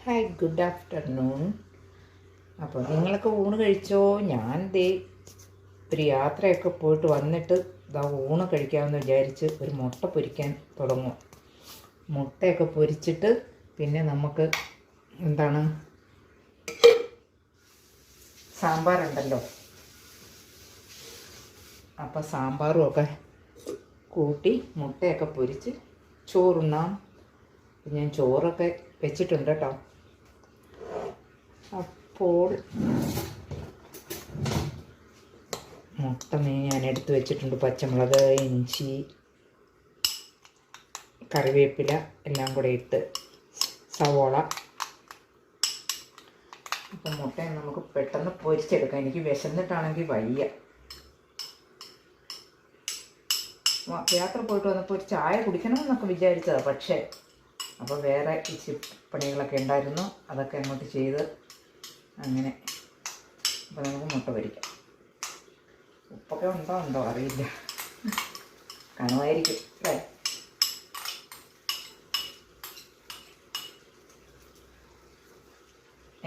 Hi, good afternoon. അപ്പോൾ നിങ്ങളൊക്കെ ഊണ് കഴിച്ചോ? ഞാൻ ഒരു യാത്രയൊക്കെ പോയിട്ട് വന്നിട്ട് ഊണ് കഴിക്കാമെന്ന് വിചാരിച്ച് ഒരു മുട്ട പൊരിക്കാൻ തുടങ്ങും. മുട്ടയൊക്കെ പൊരിച്ചിട്ട് പിന്നെ നമുക്ക് സാമ്പാറുണ്ടല്ലോ, അപ്പോൾ സാമ്പാറും ഒക്കെ കൂട്ടി മുട്ടയൊക്കെ പൊരിച്ച് ചോറുണ്ണാം. ഞാൻ ചോറൊക്കെ വെച്ചിട്ടുണ്ട് കേട്ടോ. അപ്പോൾ മുട്ട ഞാൻ എടുത്ത് വെച്ചിട്ടുണ്ട്. പച്ചമുളക്, ഇഞ്ചി, കറിവേപ്പില എല്ലാം കൂടെ ഇട്ട്, സവോള. അപ്പം മുട്ടയെ നമുക്ക് പെട്ടെന്ന് പൊരിച്ചെടുക്കാം. എനിക്ക് വിശന്നിട്ടാണെങ്കിൽ വയ്യ. യാത്ര പോയിട്ട് വന്നപ്പോൾ ഒരു ചായ കുടിക്കണമെന്നൊക്കെ വിചാരിച്ചതാണ്. പക്ഷേ അപ്പോൾ വേറെ ഇച്ചിരി പണികളൊക്കെ ഉണ്ടായിരുന്നു, അതൊക്കെ അങ്ങോട്ട് ചെയ്ത് അങ്ങനെ. അപ്പോൾ നമുക്ക് മുട്ട പൊരിക്കാം. ഉപ്പൊക്കെ ഉണ്ടോ അറിയില്ല, കാണുമായിരിക്കും അല്ലേ.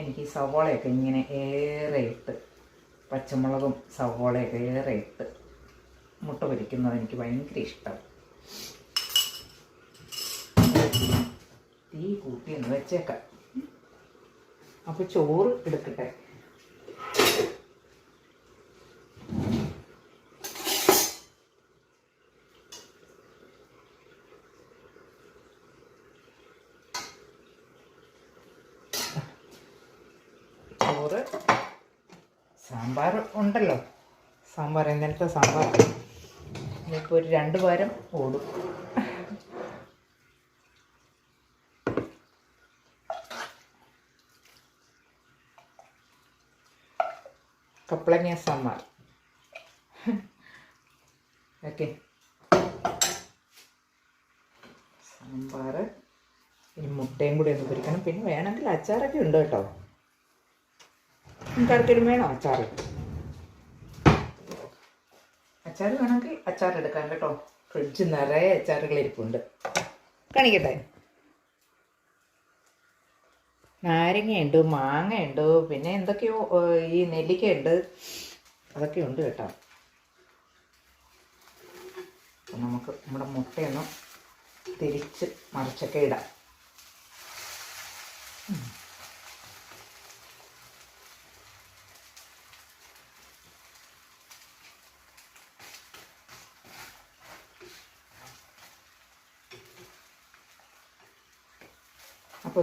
എനിക്ക് സവോളയൊക്കെ ഇങ്ങനെ ഏറെ ഇട്ട്, പച്ചമുളകും സവോളയൊക്കെ ഏറെ ഇട്ട് മുട്ട പൊരിക്കുന്നത് എനിക്ക് ഭയങ്കര ഇഷ്ടമാണ്. തീ കൂട്ടി ഒന്ന് വെച്ചേക്കാം. അപ്പോൾ ചോറ് എടുക്കട്ടെ. ചോറ്, സാമ്പാർ ഉണ്ടല്ലോ, സാമ്പാർ ഇന്നലത്തെ സാമ്പാർ ഇനിയിപ്പോൾ ഒരു 2 വാരം ഓടും. കപ്പളങ്ങ സാമ്പാർ. ഓക്കെ, സാമ്പാർ. ഇനി മുട്ടയും കൂടി ഒന്ന് പൊരിക്കണം. പിന്നെ വേണമെങ്കിൽ അച്ചാറൊക്കെ ഉണ്ട് കേട്ടോ. നിങ്ങൾക്ക് ആർക്കെങ്കിലും വേണോ അച്ചാർ? അച്ചാർ വേണമെങ്കിൽ അച്ചാർ എടുക്കാം കേട്ടോ. ഫ്രിഡ്ജ് നിറയെ അച്ചാറുകൾ ഇരിപ്പുണ്ട്. കാണിക്കട്ടെ. നാരങ്ങയുണ്ട്, മാങ്ങയുണ്ട്, പിന്നെ എന്തൊക്കെയോ ഈ നെല്ലിക്കയുണ്ട്, അതൊക്കെ ഉണ്ട് കേട്ടോ. അപ്പം നമുക്ക് നമ്മുടെ മുട്ടയൊന്ന് തിരിച്ച് മറിച്ചൊക്കെ ഇടാം. അപ്പോൾ